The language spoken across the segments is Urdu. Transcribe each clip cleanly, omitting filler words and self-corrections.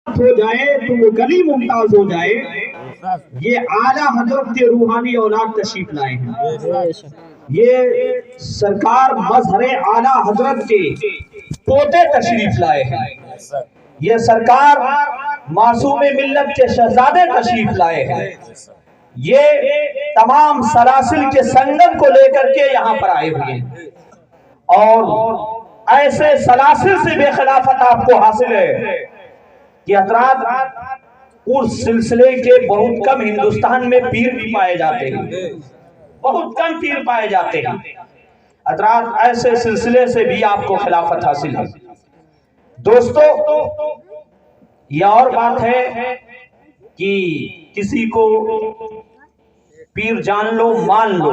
ہو جائے تو وہ گلی ممتاز ہو جائے. یہ اعلیٰ حضرت کے روحانی اولاد تشریف لائے ہیں. یہ سرکار مظہر اعلیٰ حضرت کے پوتے تشریف لائے ہیں. یہ سرکار معصوم ملت کے شہزادے تشریف لائے ہیں. یہ تمام سلاسل کے سنگم کو لے کر کے یہاں پر آئے ہوئے ہیں. اور ایسے سلاسل سے بے خلافت آپ کو حاصل ہے کہ حضرات اس سلسلے کے بہت کم ہندوستان میں پیر بھی پائے جاتے ہیں. بہت کم پیر پائے جاتے ہیں. حضرات ایسے سلسلے سے بھی آپ کو خلافت حاصل ہے. دوستو یہ اور بات ہے کہ کسی کو پیر جان لو مان لو،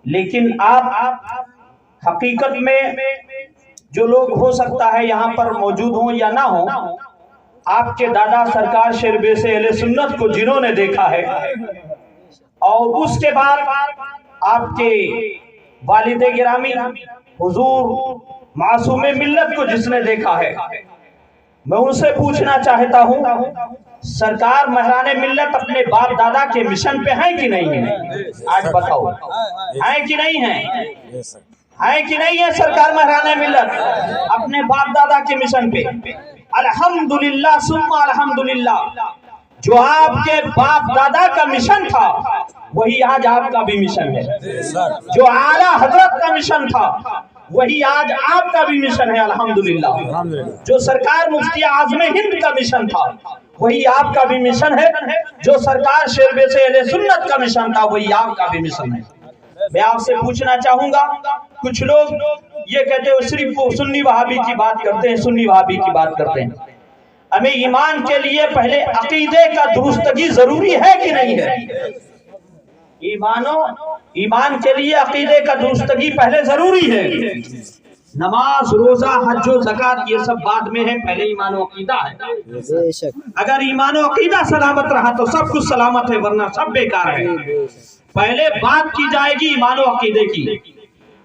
لیکن آپ حقیقت میں جو لوگ ہو سکتا ہے یہاں پر موجود ہوں یا نہ ہوں، آپ کے دادا سرکار شیربیس اہل سنت کو جنہوں نے دیکھا ہے، اور اس کے بعد آپ کے والد گرامی حضور معصوم ملت کو جس نے دیکھا ہے، میں ان سے پوچھنا چاہتا ہوں سرکار مہران ملت اپنے باپ دادا کے مشن پہ ہیں کہ نہیں ہیں؟ آج بتاؤ ہیں کہ نہیں ہیں؟ ہیں کہ نہیں ہے سرکار مہران ملت اپنے باپ دادا کے مشن پہ؟ الحمدللہ ثم الحمدللہ. جو آپ کے باپ دادا کا مشن تھا وہی آج آپ کا بھی مشن ہے. جو اعلیٰ حضرت کا مشن تھا وہی آج آپ کا بھی مشن ہے. الحمدللہ. جو سرکار مفتی اعظم ہند کا مشن تھا وہی آپ کا بھی مشن ہے. جو سرکار شیربیس اہل سنت کا مشن تھا وہی آپ کا بھی مشن ہے. میں آپ سے پوچھنا چاہوں گا، کچھ لوگ یہ کہتے ہیں صرف وہ سنی وہابی کی بات کرتے ہیں، سنی وہابی کی بات کرتے ہیں. ہمیں ایمان کے لیے پہلے عقیدے کا درستگی ضروری ہے کہ نہیں ہے؟ ایمان کے لیے عقیدے کا درستگی پہلے ضروری ہے. نماز روزہ حج و زکات یہ سب بعد میں ہے، پہلے ایمان و عقیدہ ہے. اگر ایمان و عقیدہ سلامت رہا تو سب کچھ سلامت ہے، ورنہ سب بیکار ہے. پہلے بات کی جائے گی ایمان و عقیدے کی.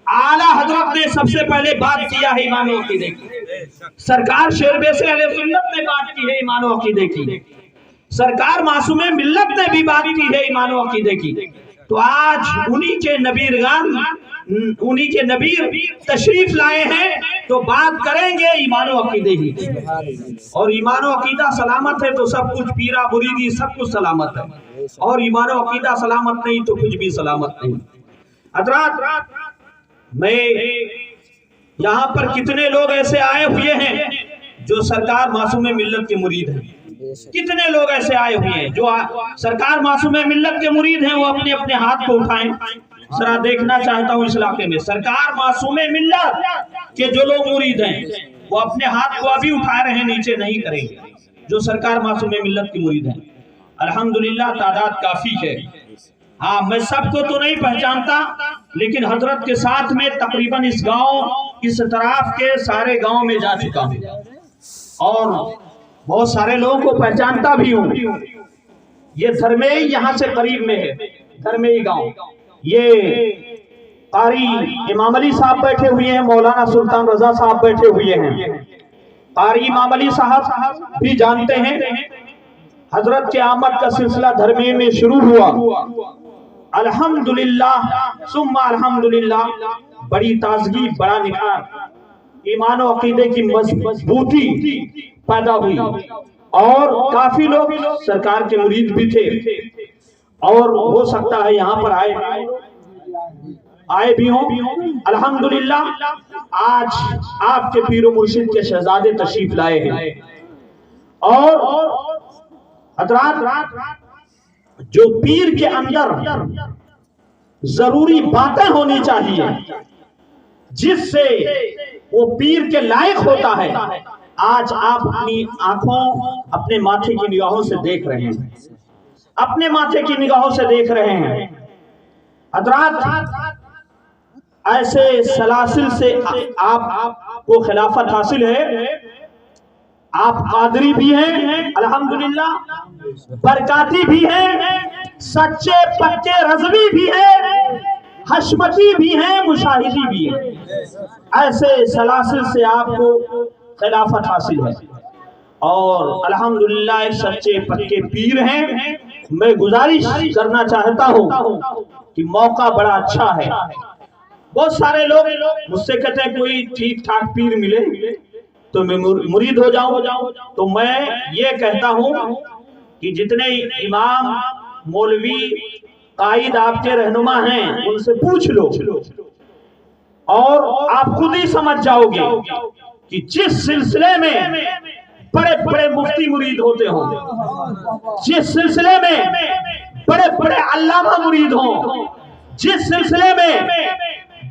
اعلیٰ حضرت نے سب سے پہلے بات کیا ہے ایمان و عقیدے کی. سرکار شیربیس اہل سنت نے بات کی ہے ایمان و عقیدے کی. سرکار معصوم ملت نے بھی بات کی ہے ایمان و عقیدے کی. تو آج انہی کے نبیر تشریف لائے ہیں تو بات کریں گے ایمان و عقیدے ہی. اور ایمان و عقیدہ سلامت ہے تو سب کچھ، پیرا مریدی سب کچھ سلامت ہے. اور ایمان و عقیدہ سلامت نہیں تو کچھ بھی سلامت نہیں. حضرات میں یہاں پر کتنے لوگ ایسے آئے ہوئے ہیں جو سرکار معصوم ملت کے مرید ہیں. کتنے لوگ ایسے آئے ہوئے ہیں جو سرکار معصوم ملت کے مرید ہیں، وہ اپنے اپنے ہاتھ کو اٹھائیں. ذرا دیکھنا چاہتا ہوں اس علاقے میں سرکار معصوم ملت کے جو لوگ مرید ہیں وہ اپنے ہاتھ کو ابھی اٹھا رہے ہیں، نیچے نہیں کریں گے. جو سرکار معصوم ملت کے مرید ہیں الحمدللہ تعداد کافی ہے. ہاں میں سب کو تو نہیں پہچانتا، لیکن حضرت کے ساتھ میں تقریباً اس گاؤں اس طرف کے سارے گاؤں میں جا چکا ہوں اور بہت سارے لوگوں کو پہچانتا بھی ہوں. یہ دھرمئی یہاں سے قریب میں ہے، دھرمئی گاؤں. یہ قاری امام علی صاحب بیٹھے ہوئے ہیں، مولانا سلطان رضا صاحب بیٹھے ہوئے ہیں. قاری امام علی صاحب بھی جانتے ہیں حضرت کے آمد کا سلسلہ دھرمئی میں شروع ہوا. الحمدللہ ثم الحمدللہ. بڑی تازگی، بڑا نکھار، ایمان و عقیدے کی مضبوطی پیدا ہوئی اور کافی لوگ سرکار کے مرید بھی تھے اور ہو سکتا ہے یہاں پر آئے بھی ہوں. الحمدللہ آج آپ کے پیر و مرشد کے شہزادے تشریف لائے ہیں. اور حضرات جو پیر کے اندر ضروری باتیں ہونی چاہیے جس سے وہ پیر کے لائق ہوتا ہے، آج آپ اپنی آنکھوں اپنے ماتھے کی نگاہوں سے دیکھ رہے ہیں، اپنے ماتھے کی نگاہوں سے دیکھ رہے ہیں. حضرات ایسے سلاسل سے آپ کو خلافت حاصل ہے. آپ قادری بھی ہیں الحمدللہ، برکاتی بھی ہیں، سچے پکے رضوی بھی ہیں، حشمتی بھی ہیں، مشاہدی بھی ہیں. ایسے سلاسل سے آپ کو خلافت حاصل ہے. اور الحمدللہ ایک سچے پکے پیر ہیں. میں گزارش کرنا چاہتا ہوں کہ موقع بڑا اچھا ہے. بہت سارے لوگ مجھ سے کہتے ہیں کوئی ٹھیک ٹھاک پیر ملے تو میں مرید ہو جاؤں. تو میں یہ کہتا ہوں کہ جتنے امام مولوی قائد آپ کے رہنما ہیں ان سے پوچھ لو اور آپ خود ہی سمجھ جاؤ گے کہ جس سلسلے میں بڑے بڑے مفتی مرید ہوتے ہوں، جس سلسلے میں بڑے بڑے علامہ مرید ہوں، جس سلسلے میں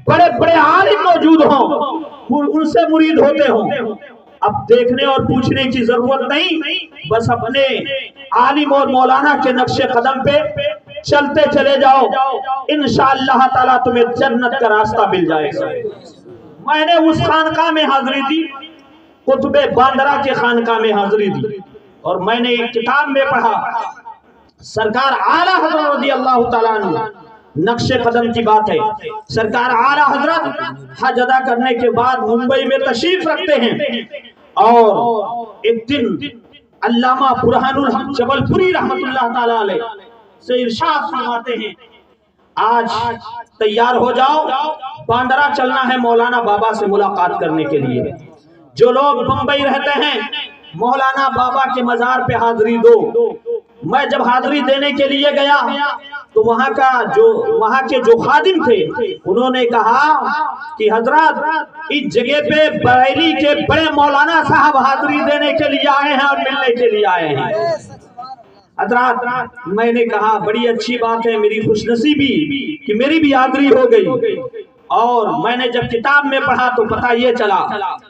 بڑے بڑے عالم موجود ہوں، ان سے مرید ہوتے ہوں. اب دیکھنے اور پوچھنے کی ضرورت نہیں، بس اپنے عالم اور مولانا کے نقش قدم پہ چلتے چلے جاؤ، انشاءاللہ تعالیٰ تمہیں جنت کا راستہ مل جائے گا. میں نے اس خانقاہ میں حاضری دی، قطب باندرا کے خانقاہ میں حاضری دی، اور میں نے ایک کتاب میں پڑھا سرکار اعلیٰ حضرت رضی اللہ تعالیٰ عنہ، نقش قدم کی بات ہے. سرکار اعلیٰ حضرت حج ادا کرنے کے بعد ممبئی میں تشریف رکھتے ہیں، اور ایک دن علامہ برہان الحق جبل پوری رحمت اللہ تعالیٰ علیہ سے ارشاد فرماتے ہیں آج تیار ہو جاؤ، باندرا چلنا ہے مولانا بابا سے ملاقات کرنے کے لیے. جو لوگ بمبئی رہتے ہیں مولانا بابا کے مزار پہ حاضری دو. میں جب حاضری دینے کے لیے گیا تو وہاں کے جو خادم تھے انہوں نے کہا کہ حضرات اس جگہ پہ بریلی کے بڑے مولانا صاحب حاضری دینے کے لیے آئے ہیں اور ملنے کے لیے آئے ہیں. حضرات میں نے کہا بڑی اچھی بات ہے، میری خوش نصیبی کہ میری بھی حاضری ہو گئی. اور میں نے جب کتاب میں پڑھا تو پتہ یہ چلا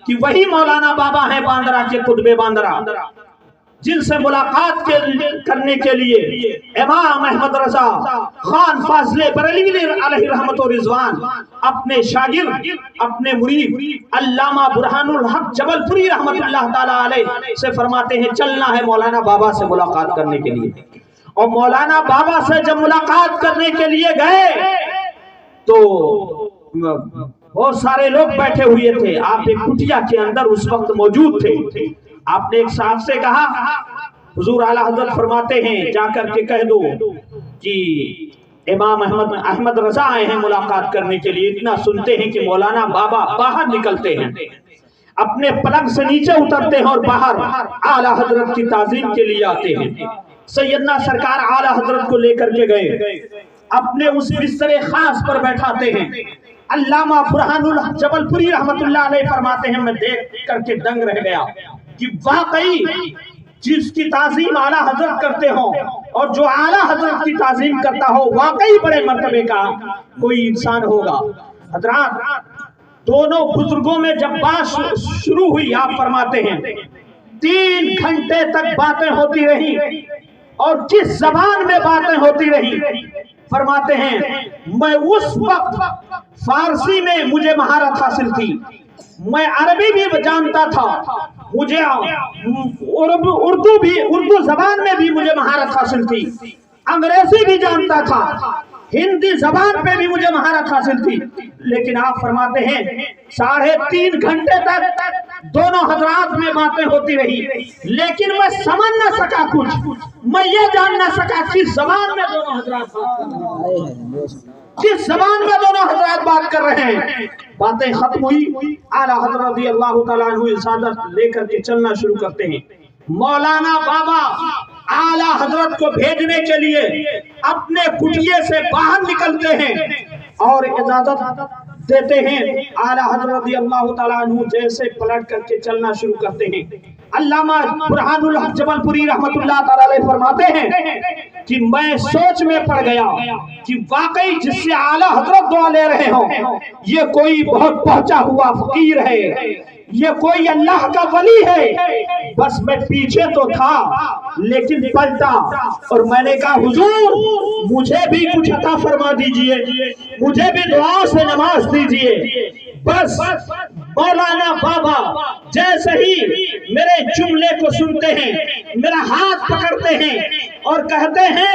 کہ وہی مولانا بابا ہیں باندرا کے قطب باندرا، جن سے ملاقات کرنے کے لیے امام احمد رضا خان فاضل بریلوی علیہ رحمت و رضوان اپنے شاگرد اپنے مرید علامہ برہان الحق جبل پوری رحمت اللہ تعالیٰ علیہ سے فرماتے ہیں چلنا ہے مولانا بابا سے ملاقات کرنے کے لیے. اور مولانا بابا سے جب ملاقات کرنے کے لیے گئے تو بہت سارے لوگ بیٹھے ہوئے تھے. آپ ایک کٹیا کے اندر اس وقت موجود تھے. آپ نے ایک صاحب سے کہا حضور اعلیٰ حضرت فرماتے ہیں جا کر کے کہہ دو کہ امام احمد رضا آئے ہیں ملاقات کرنے کے لیے. اتنا سنتے ہیں کہ مولانا بابا باہر نکلتے ہیں، اپنے پلنگ سے نیچے اترتے ہیں اور باہر اعلیٰ حضرت کی تعظیم کے لیے آتے ہیں. سیدنا سرکار اعلیٰ حضرت کو لے کر کے گئے، اپنے اس بستر خاص پر بیٹھاتے ہیں. علامہ برہان الحق جبل پوری رحمت اللہ علیہ فرماتے ہیں میں دیکھ کر کے دنگ رہ گیا کہ واقعی جس کی تعظیم اعلیٰ حضرت کرتے ہوں اور جو اعلیٰ حضرت کی تعظیم کرتا ہو واقعی بڑے مرتبے کا کوئی انسان ہوگا. حضرات دونوں بزرگوں میں جب بات شروع ہوئی آپ فرماتے ہیں 3 گھنٹے تک باتیں ہوتی رہی، اور کس زبان میں باتیں ہوتی رہی. فرماتے ہیں میں اس وقت فارسی میں مجھے مہارت حاصل تھی، میں عربی بھی جانتا تھا، مجھے اردو زبان میں بھی مجھے مہارت حاصل تھی، انگریزی بھی جانتا تھا، ہندی زبان پہ بھی مجھے مہارت حاصل تھی. لیکن آپ فرماتے ہیں 3.5 گھنٹے تک دونوں حضرات میں باتیں ہوتی رہی، لیکن میں سمجھ نہ سکا کچھ، میں یہ جان نہ سکا کس زبان میں دونوں حضرات بات کر رہے ہیں. باتیں ختم ہوئی، اعلیٰ حضرت رضی اللہ تعالیٰ عنہ اجازت لے کر کے چلنا شروع کرتے ہیں. مولانا بابا اعلیٰ حضرت کو بھیجنے کے لیے اپنے کٹیے سے باہر نکلتے ہیں اور اجازت دیتے ہیں. اعلیٰ حضرت رضی اللہ تعالیٰ عنہ جیسے پلٹ کر کے چلنا شروع کرتے ہیں. علامہ برہان الحق جبل پوری رحمت اللہ تعالیٰ علیہ فرماتے ہیں کہ میں سوچ میں پڑ گیا کہ واقعی جس سے اعلیٰ حضرت دعا لے رہے ہوں یہ کوئی بہت پہنچا ہوا فقیر ہے، یہ کوئی اللہ کا ولی ہے. بس میں پیچھے تو تھا لیکن پلٹا اور میں نے کہا حضور مجھے بھی کچھ عطا فرما دیجئے، مجھے بھی دعا سے نماز دیجئے. بس مولانا بابا جیسے ہی میرے جملے کو سنتے ہیں میرا ہاتھ پکڑتے ہیں اور کہتے ہیں